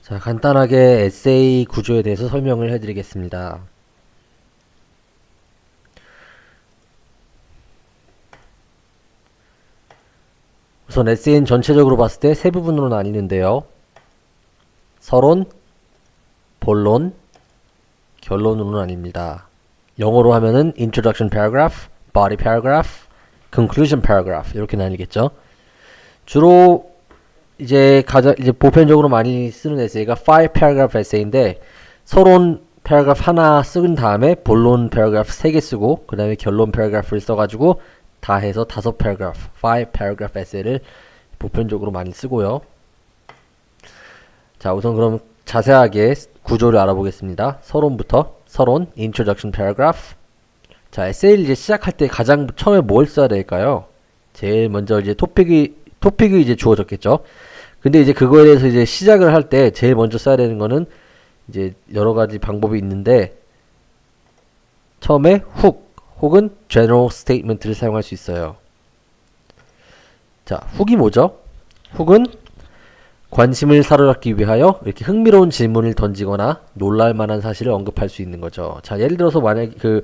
자, 간단하게 에세이 구조에 대해서 설명을 해드리겠습니다. 우선 에세이는 전체적으로 봤을 때 세 부분으로 나뉘는데요. 서론, 본론, 결론으로 나뉩니다. 영어로 하면은 introduction paragraph, body paragraph, conclusion paragraph 이렇게 나뉘겠죠. 주로 이제 보편적으로 많이 쓰는 에세이가 5 paragraph 에세이인데 서론 paragraph 하나 쓴 다음에 본론 paragraph 3개 쓰고 그 다음에 결론 paragraph를 써가지고 다 해서 5 paragraph, 5 paragraph 에세이를 보편적으로 많이 쓰고요. 자, 우선 그럼 자세하게 구조를 알아보겠습니다. 서론부터 서론, introduction paragraph. 자, 에세이를 이제 시작할 때 가장 처음에 뭘 써야 될까요? 제일 먼저 이제 토픽이 이제 주어졌겠죠. 근데 이제 그거에 대해서 이제 시작을 할 때 제일 먼저 써야 되는 거는 이제 여러 가지 방법이 있는데 처음에 훅 혹은 general statement를 사용할 수 있어요. 자, 훅이 뭐죠? 훅은 관심을 사로잡기 위하여 이렇게 흥미로운 질문을 던지거나 놀랄 만한 사실을 언급할 수 있는 거죠. 자, 예를 들어서 만약에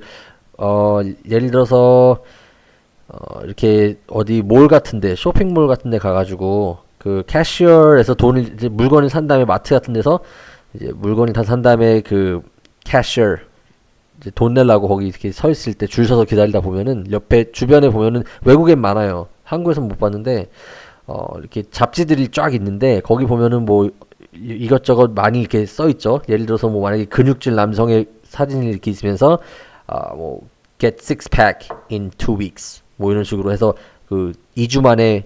이렇게 어디 몰 같은데 쇼핑몰 같은데 가가지고 그 캐시어에서 돈을 이제 물건을 산 다음에 마트 같은 데서 이제 물건을 다 산 다음에 그 캐시어 이제 돈 내려고 거기 이렇게 서 있을 때 줄 서서 기다리다 보면은 옆에 주변에 보면은 외국엔 많아요. 한국에서는 못 봤는데 이렇게 잡지들이 쫙 있는데 거기 보면은 뭐 이것저것 많이 이렇게 써 있죠. 예를 들어서 뭐 만약에 근육질 남성의 사진이 이렇게 있으면서 뭐 get six pack in 2 weeks 뭐 이런 식으로 해서 그 2주 만에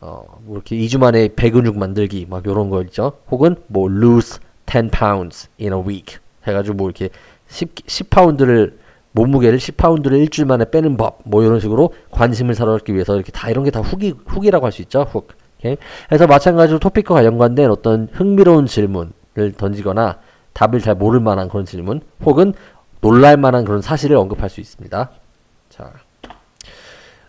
뭐 이렇게 2주 만에 배근육 만들기 막 요런 거 있죠. 혹은 뭐 lose 10 pounds in a week 해가지고 뭐 이렇게 10파운드를 몸무게를 10파운드를 일주일 만에 빼는 법 뭐 이런 식으로 관심을 사로잡기 위해서 이렇게 다 이런 게 다 훅이라고 할 수 있죠. 훅. 오케이? 그래서 마찬가지로 토픽과 연관된 어떤 흥미로운 질문을 던지거나 답을 잘 모를 만한 그런 질문 혹은 놀랄 만한 그런 사실을 언급할 수 있습니다. 자.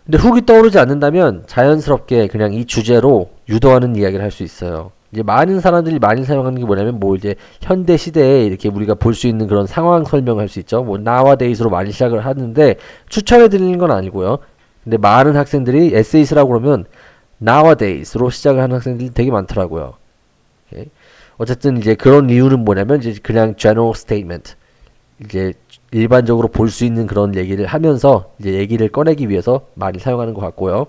근데 훅이 떠오르지 않는다면 자연스럽게 그냥 이 주제로 유도하는 이야기를 할 수 있어요. 이제 많은 사람들이 많이 사용하는 게 뭐냐면 뭐 이제 현대 시대에 이렇게 우리가 볼 수 있는 그런 상황 설명할 수 있죠. 뭐 nowadays로 많이 시작을 하는데 추천해 드리는 건 아니고요. 근데 많은 학생들이 에세이 쓰라고 그러면 nowadays로 시작을 하는 학생들이 되게 많더라고요. 오케이? 어쨌든 이제 그런 이유는 뭐냐면 이제 그냥 general statement 이제 일반적으로 볼 수 있는 그런 얘기를 하면서 이제 얘기를 꺼내기 위해서 많이 사용하는 것 같고요.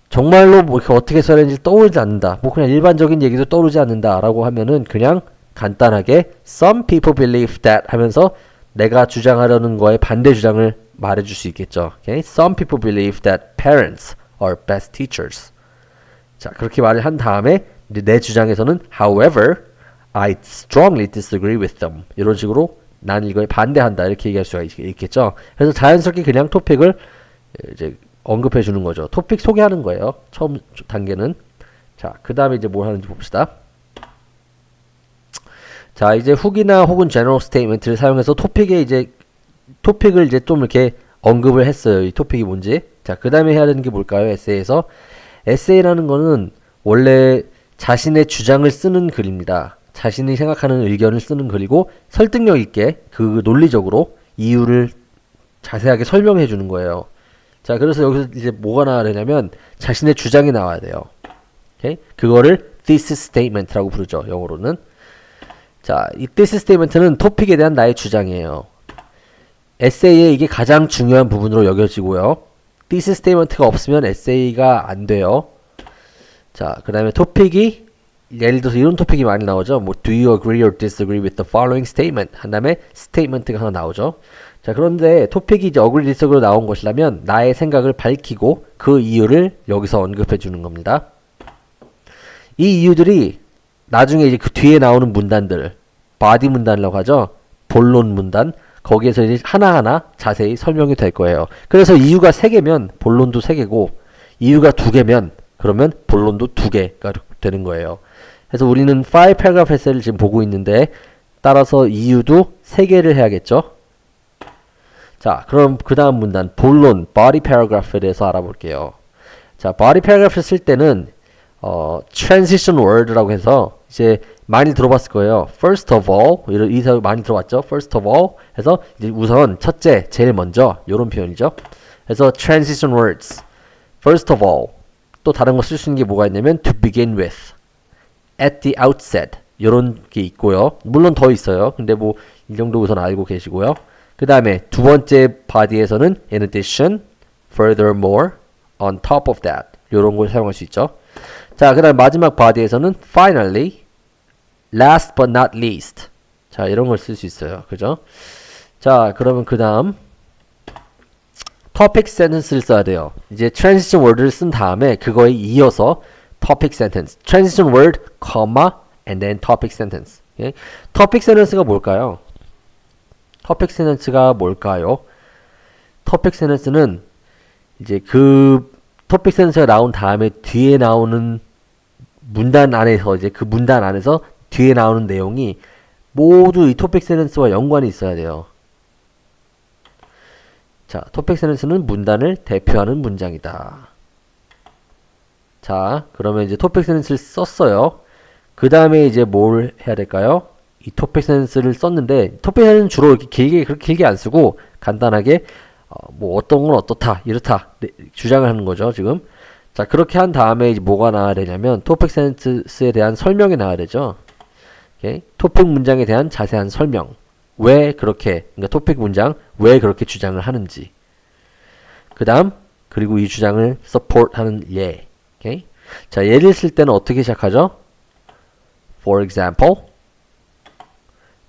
정말로 뭐 이렇게 어떻게 써야 되는지 떠오르지 않는다. 뭐 그냥 일반적인 얘기도 떠오르지 않는다라고 하면은 그냥 간단하게 some people believe that 하면서 내가 주장하려는 거에 반대 주장을 말해줄 수 있겠죠. Okay? Some people believe that parents are best teachers. 자, 그렇게 말을 한 다음에 이제 내 주장에서는 however I strongly disagree with them. 이런 식으로 난 이거에 반대한다. 이렇게 얘기할 수가 있겠죠. 그래서 자연스럽게 그냥 토픽을 이제 언급해 주는 거죠. 토픽 소개하는 거예요. 처음 단계는. 자, 그 다음에 이제 뭘 하는지 봅시다. 자, 이제 훅이나 혹은 general statement를 사용해서 토픽을 이제 좀 이렇게 언급을 했어요. 이 토픽이 뭔지. 자, 그 다음에 해야 되는 게 뭘까요? 에세이에서. 에세이라는 거는 원래 자신의 주장을 쓰는 글입니다. 자신이 생각하는 의견을 쓰는 글이고 설득력 있게 그 논리적으로 이유를 자세하게 설명해 주는 거예요. 자, 그래서 여기서 이제 뭐가 나와야 되냐면 자신의 주장이 나와야 돼요. 오케이? 그거를 thesis statement라고 부르죠. 영어로는. 자, 이 thesis statement는 토픽에 대한 나의 주장이에요. 에세이의 이게 가장 중요한 부분으로 여겨지고요. thesis statement가 없으면 에세이가 안 돼요. 자, 그 다음에 토픽이 예를 들어서 이런 토픽이 많이 나오죠. 뭐 do you agree or disagree with the following statement 한 다음에 statement가 하나 나오죠. 자, 그런데 토픽이 이제 agree, disagree로 나온 것이라면 나의 생각을 밝히고 그 이유를 여기서 언급해 주는 겁니다. 이 이유들이 나중에 이제 그 뒤에 나오는 문단들 body 문단이라고 하죠. 본론 문단 거기에서 이제 하나하나 자세히 설명이 될 거예요. 그래서 이유가 3개면 본론도 3개고 이유가 2개면 그러면 본론도 2개가 되는 거예요. 그래서 우리는 5 paragraph 에세이를 지금 보고 있는데 따라서 이유도 3개를 해야겠죠. 자, 그럼 그 다음 문단 본론 body paragraph에 대해서 알아볼게요. 자, body paragraph를 쓸 때는 transition word라고 해서 이제 많이 들어봤을 거예요. First of all, 이 사용 많이 들어봤죠. First of all 해서 이제 우선 첫째, 제일 먼저 이런 표현이죠. 그래서 transition words. First of all. 또 다른 거 쓸 수 있는 게 뭐가 있냐면 to begin with, at the outset 이런 게 있고요. 물론 더 있어요. 근데 뭐 이 정도 우선 알고 계시고요. 그 다음에 두 번째 body에서는 in addition, furthermore, on top of that 이런 걸 사용할 수 있죠. 자, 그 다음 마지막 body에서는 finally, last but not least. 자, 이런 걸 쓸 수 있어요. 그죠? 자, 그러면 그 다음 topic sentence를 써야 돼요. 이제 transition word를 쓴 다음에 그거에 이어서 topic sentence. transition word, comma, and then topic sentence. Okay? topic sentence가 뭘까요? topic sentence가 뭘까요? topic sentence는 이제 그 topic sentence가 나온 다음에 뒤에 나오는 문단 안에서 이제 그 문단 안에서 뒤에 나오는 내용이 모두 이 topic sentence와 연관이 있어야 돼요. 자, topic sentence는 문단을 대표하는 문장이다. 자, 그러면 이제 topic sentence를 썼어요. 그 다음에 이제 뭘 해야 될까요? 이 topic sentence를 썼는데 topic sentence는 주로 이렇게 길게 그렇게 길게 안 쓰고 간단하게 뭐 어떤 건 어떻다 이렇다 주장을 하는 거죠 지금. 자, 그렇게 한 다음에 이제 뭐가 나와야 되냐면 topic sentence에 대한 설명이 나와야 되죠. 오케이? topic 문장에 대한 자세한 설명. 왜 그렇게, 그러니까 토픽 문장 왜 그렇게 주장을 하는지. 그 다음, 그리고 이 주장을 support 하는 예. 오케이? 자, 예를 쓸 때는 어떻게 시작하죠? For example,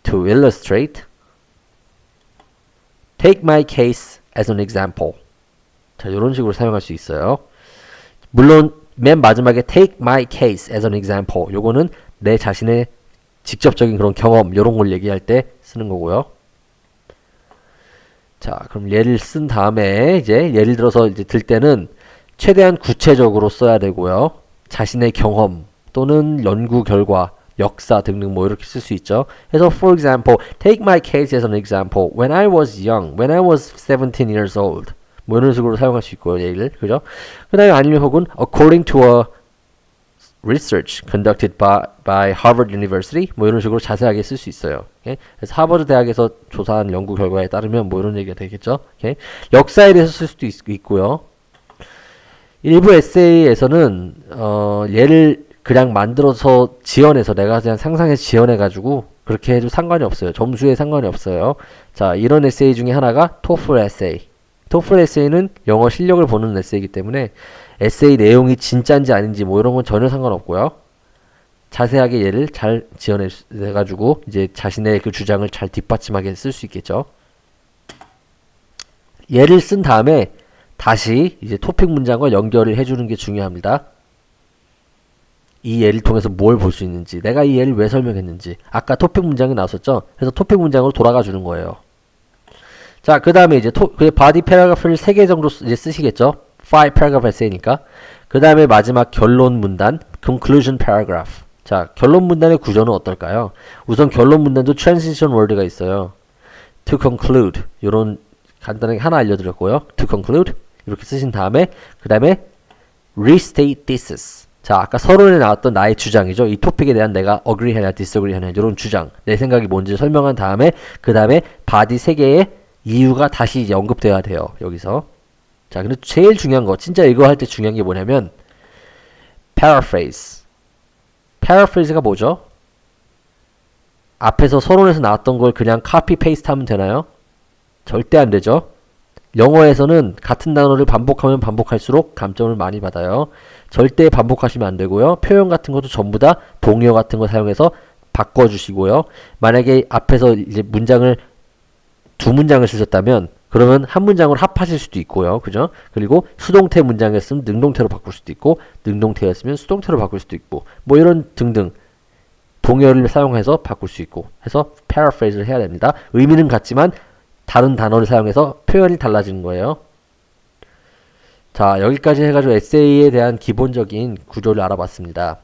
to illustrate, take my case as an example. 자, 이런 식으로 사용할 수 있어요. 물론 맨 마지막에 take my case as an example. 요거는 내 자신의 직접적인 그런 경험 이런 걸 얘기할 때 쓰는 거고요. 자, 그럼 예를 쓴 다음에 이제 예를 들어서 이제 들 때는 최대한 구체적으로 써야 되고요. 자신의 경험 또는 연구 결과, 역사 등등 뭐 이렇게 쓸 수 있죠. 그래서 for example, take my case as an example. When I was young, when I was 17 years old. 뭐 이런 식으로 사용할 수 있고요. 예를, 그죠? 그 다음에 아니면 혹은 according to a research conducted by Harvard University 뭐 이런 식으로 자세하게 쓸 수 있어요. 오케이? 그래서 하버드 대학에서 조사한 연구 결과에 따르면 뭐 이런 얘기가 되겠죠. 오케이? 역사에 대해서 쓸 수도 있고요. 일부 에세이에서는 얘를 그냥 만들어서 지원해서 내가 그냥 상상해서 지원해가지고 그렇게 해도 상관이 없어요. 점수에 상관이 없어요. 자, 이런 에세이 중에 하나가 토플 에세이. 토플 에세이는 영어 실력을 보는 에세이이기 때문에 에세이 내용이 진짜인지 아닌지 뭐 이런 건 전혀 상관없고요. 자세하게 얘를 잘 지어내가지고 이제 자신의 그 주장을 잘 뒷받침하게 쓸 수 있겠죠. 얘를 쓴 다음에 다시 이제 토픽 문장과 연결을 해주는 게 중요합니다. 이 예를 통해서 뭘 볼 수 있는지, 내가 이 예를 왜 설명했는지. 아까 토픽 문장이 나왔었죠. 그래서 토픽 문장으로 돌아가 주는 거예요. 자, 그 다음에 이제 바디 패러그래프를 3개 정도 이제 쓰시겠죠. 5 paragraph essay니까. 그 다음에 마지막 결론 문단, conclusion paragraph. 자, 결론 문단의 구조는 어떨까요? 우선 결론 문단도 transition word가 있어요. to conclude. 요런 간단하게 하나 알려드렸고요. to conclude. 이렇게 쓰신 다음에, 그 다음에 restate thesis. 자, 아까 서론에 나왔던 나의 주장이죠. 이 토픽에 대한 내가 agree 하냐, disagree 하냐, 이런 주장. 내 생각이 뭔지 설명한 다음에, 그 다음에 바디 3개의 이유가 다시 이제 언급돼야 돼요. 여기서. 자, 근데 제일 중요한 거, 진짜 이거 할 때 중요한 게 뭐냐면 paraphrase. paraphrase가 뭐죠? 앞에서 서론에서 나왔던 걸 그냥 copy paste 하면 되나요? 절대 안 되죠. 영어에서는 같은 단어를 반복하면 반복할수록 감점을 많이 받아요. 절대 반복하시면 안 되고요. 표현 같은 것도 전부 다 동요 같은 거 사용해서 바꿔주시고요. 만약에 앞에서 이제 문장을 두 문장을 쓰셨다면 그러면 한 문장으로 합하실 수도 있고요. 그죠? 그리고 수동태 문장이었으면 능동태로 바꿀 수도 있고 능동태였으면 수동태로 바꿀 수도 있고 뭐 이런 등등 동요를 사용해서 바꿀 수 있고 해서 paraphrase를 해야 됩니다. 의미는 같지만 다른 단어를 사용해서 표현이 달라지는 거예요. 자, 여기까지 해가지고 에세이에 대한 기본적인 구조를 알아봤습니다.